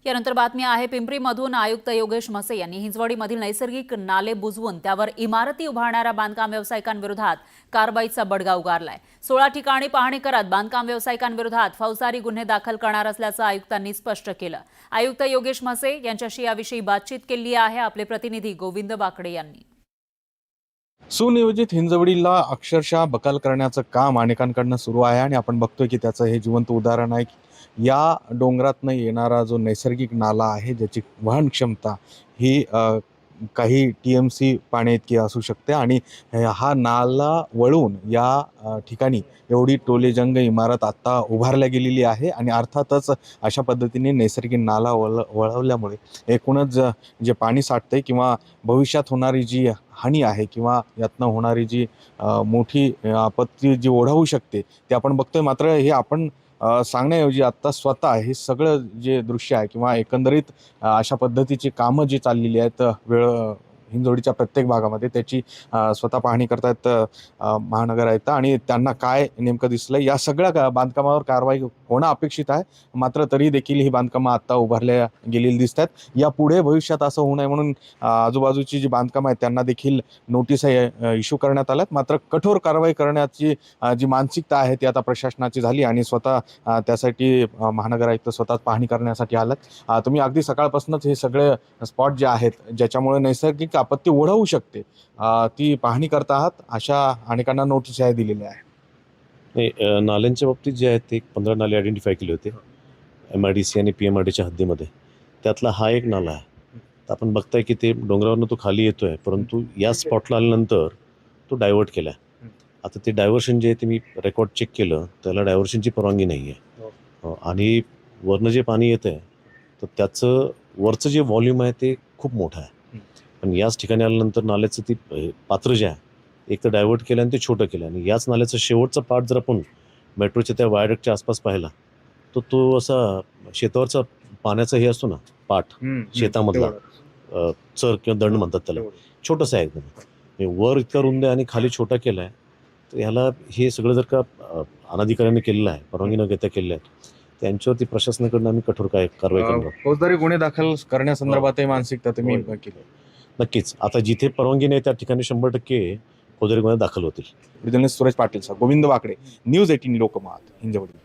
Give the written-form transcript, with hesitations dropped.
यानंतर बातमी आहे पिंपरीमधून आयुक्त योगेश म्हसे यांनी हिंजवडीमधील नैसर्गिक नाले बुजवून त्यावर इमारती उभारणाऱ्या बांधकाम व्यावसायिकांविरोधात कारवाईचा बडगा उगारलाय। 16 ठिकाणी पाहणी करत बांधकाम व्यावसायिकांविरोधात फौजदारी गुन्हे दाखल करणार असल्याचं आयुक्तांनी स्पष्ट केलं। आयुक्त योगेश म्हसे यांच्याशी याविषयी बातचीत केली आहे आपले प्रतिनिधी गोविंद बाकडे यांनी। सुनियोजित हिंजवडीला अक्षरशः बकाल करण्याचं काम अनेकांकडून सुरू आहे आणि आपण बघतोय की त्याचं हे जिवंत उदाहरण आहे की या डोंगरातनं येणारा जो नैसर्गिक नाला आहे ज्याची वहन क्षमता ही काही TMC पाण्याइतकी असू शकते आणि हा नाला वळून या ठिकाणी एवढी टोलेजंग इमारत आता उभारल्या गेलेली आहे आणि अर्थातच अशा पद्धतीने नैसर्गिक नाला वळवल्यामुळे एकूणच जे पाणी साठतंय किंवा भविष्यात होणारी जी हानी आहे किंवा यातनं होणारी जी मोठी आपत्ती जी ओढावू शकते ते आपण बघतोय। मात्र हे आपण सांगण्याऐवजी आत्ता स्वतः हे सगळं जे दृश्य आहे किंवा एकंदरीत अशा पद्धतीची कामं जी चाललेली आहेत हिंजवडीच्या प्रत्येक भागामध्ये त्याची स्वतः पाहणी करतायत महानगर आयुक्त आणि त्यांना काय नेमकं दिसलं या सगळ्या बांधकामावर कारवाई होणं अपेक्षित आहे। मात्र तरी देखील ही बांधकामं आत्ता उभारल्या गेलेली दिसत आहेत। यापुढे भविष्यात असं होऊ नये म्हणून आजूबाजूची जी बांधकामं आहेत त्यांना देखील नोटीस इश्यू करण्यात आल्यात। मात्र कठोर कारवाई करण्याची जी मानसिकता आहे ती आता प्रशासनाची झाली आणि स्वतः त्यासाठी महानगर आयुक्त स्वतः पाहणी करण्यासाठी आलात। तुम्ही अगदी सकाळपासूनच हे सगळे स्पॉट जे आहेत ज्याच्यामुळे नैसर्गिक आपत्ती ओढवू शकते ती पाहणी करत आहात, अशा अनेकांना नोटीस दिलेल्या आहे। नाल्यांच्या बाबतीत जे आहेत ते 15 नाले आयडेंटिफाय केले होते MIDC आणि PMRDच्या हद्दीमध्ये। त्यातला हा एक नाला आहे। तर आपण बघताय की ते डोंगरावरनं तो खाली येतोय, परंतु या स्पॉटला आल्यानंतर तो डायव्हर्ट केला। आता ते डायव्हर्शन जे आहे ते मी रेकॉर्ड चेक केलं, त्याला डायव्हर्शनची परवानगी नाही आहे आणि वरनं जे पाणी येतं आहे तर त्याचं वरचं जे व्हॉल्यूम आहे ते खूप मोठं आहे। पण याच ठिकाणी आल्यानंतर नाल्याचं ती पात्र जे आहे एक तर डायव्हर्ट केलं आणि ते छोटं केलं आणि याच नाल्याचा शेवटचा पार्ट जर आपण मेट्रोच्या त्या वायडक्टच्या आसपास पाहिला तर तो असा शेतावरचा पाण्याचा हे असतो ना पाठ शेतामधला चर किंवा दंड म्हणतात त्याला, छोटंसं आहे एकदम। वर इतका रुंद आहे आणि खाली छोटा केला आहे। तर ह्याला हे सगळं जर का अनाधिकाऱ्याने केलेलं आहे, परवानगी न घेता केलेलं आहे, त्यांच्यावरती प्रशासनाकडून आम्ही कठोर कारवाई करणार। फौजदारी गुन्हे दाखल करण्यासंदर्भात मानसिकता तुम्ही केली? नक्कीच। आता जिथे परवानगी नाही त्या ठिकाणी 100% फौजदारी गुन्हे दाखल होतील। सुरेश पाटील, गोविंद बाकडे, न्यूज 18 लोकमत, हिंजवडी।